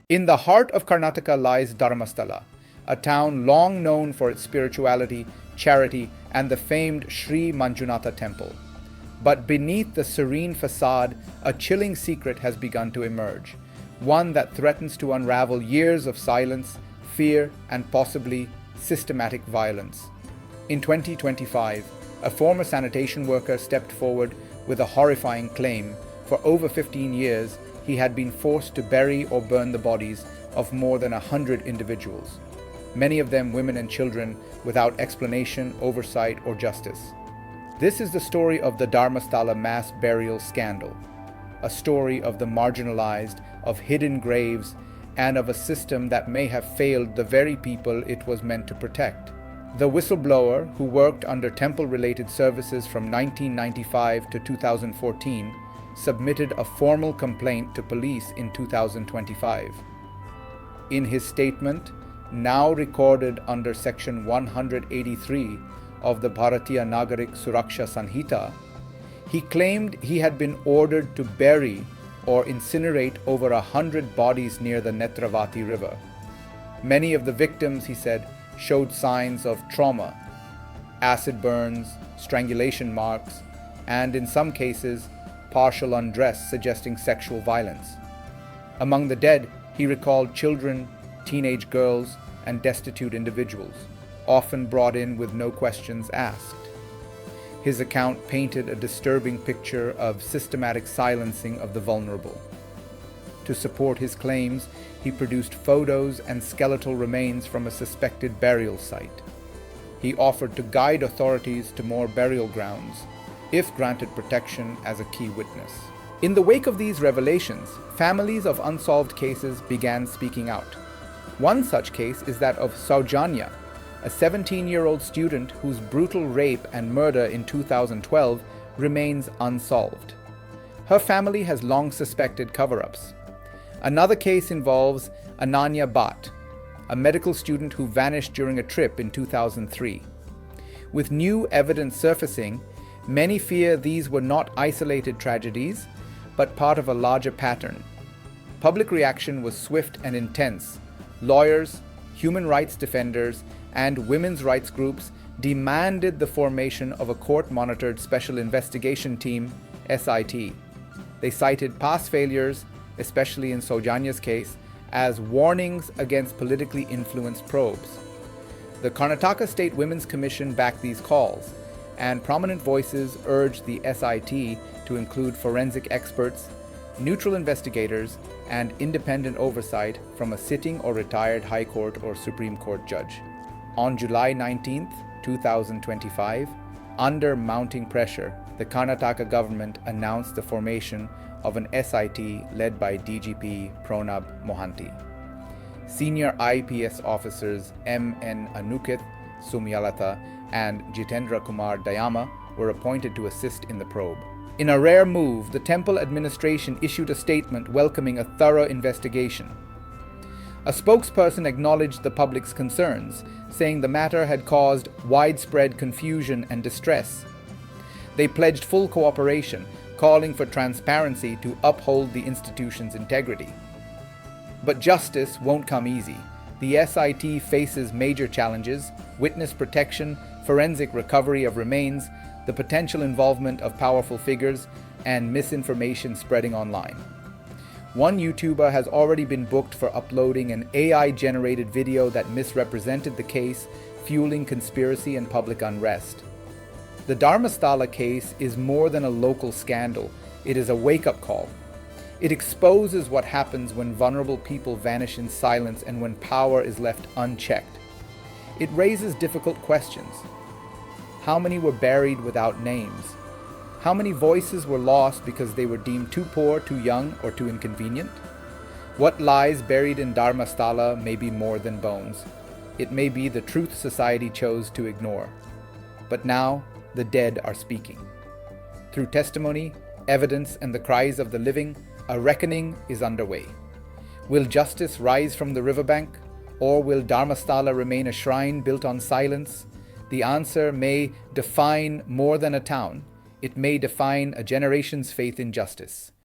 In the heart of Karnataka lies Dharmasthala, a town long known for its spirituality, charity, and the famed Sri Manjunatha temple. But beneath the serene facade, a chilling secret has begun to emerge, one that threatens to unravel years of silence, fear, and possibly systematic violence. In 2025, a former sanitation worker stepped forward with a horrifying claim. For over 15 years, he had been forced to bury or burn the bodies of more than 100 individuals, many of them women and children, without explanation, oversight, or justice. This is the story of the Dharmasthala mass burial scandal, a story of the marginalized, of hidden graves, and of a system that may have failed the very people it was meant to protect. The whistleblower, who worked under temple-related services from 1995 to 2014, submitted a formal complaint to police in 2025. In his statement, now recorded under Section 183 of the Bharatiya Nagarik Suraksha Sanhita, he claimed he had been ordered to bury or incinerate over 100 bodies near the Netravati River. Many of the victims, he said, showed signs of trauma, acid burns, strangulation marks, and in some cases, partial undress suggesting sexual violence. Among the dead, he recalled children, teenage girls, and destitute individuals, often brought in with no questions asked. His account painted a disturbing picture of systematic silencing of the vulnerable. To support his claims, he produced photos and skeletal remains from a suspected burial site. He offered to guide authorities to more burial grounds, if granted protection as a key witness. In the wake of these revelations, families of unsolved cases began speaking out. One such case is that of Saujanya, a 17-year-old student whose brutal rape and murder in 2012 remains unsolved. Her family has long suspected cover-ups. Another case involves Ananya Bhatt, a medical student who vanished during a trip in 2003. With new evidence surfacing, many fear these were not isolated tragedies, but part of a larger pattern. Public reaction was swift and intense. Lawyers, human rights defenders, and women's rights groups demanded the formation of a court-monitored special investigation team, SIT. They cited past failures, especially in Saujanya's case, as warnings against politically influenced probes. The Karnataka State Women's Commission backed these calls, and prominent voices urged the SIT to include forensic experts, neutral investigators, and independent oversight from a sitting or retired High Court or Supreme Court judge. On July 19, 2025, under mounting pressure, the Karnataka government announced the formation of an SIT led by DGP Pranab Mohanty. Senior IPS officers M.N. Anuketh Sumyalatha and Jitendra Kumar Dayama were appointed to assist in the probe. In a rare move, the temple administration issued a statement welcoming a thorough investigation. A spokesperson acknowledged the public's concerns, saying the matter had caused widespread confusion and distress. They pledged full cooperation, calling for transparency to uphold the institution's integrity. But justice won't come easy. The SIT faces major challenges: witness protection, forensic recovery of remains, the potential involvement of powerful figures, and misinformation spreading online. One YouTuber has already been booked for uploading an AI-generated video that misrepresented the case, fueling conspiracy and public unrest. The Dharmasthala case is more than a local scandal. It is a wake-up call. It exposes what happens when vulnerable people vanish in silence and when power is left unchecked. It raises difficult questions. How many were buried without names? How many voices were lost because they were deemed too poor, too young, or too inconvenient? What lies buried in Dharmasthala may be more than bones. It may be the truth society chose to ignore. But now, the dead are speaking. Through testimony, evidence, and the cries of the living, a reckoning is underway. Will justice rise from the riverbank, or will Dharmasthala remain a shrine built on silence? The answer may define more than a town. It may define a generation's faith in justice.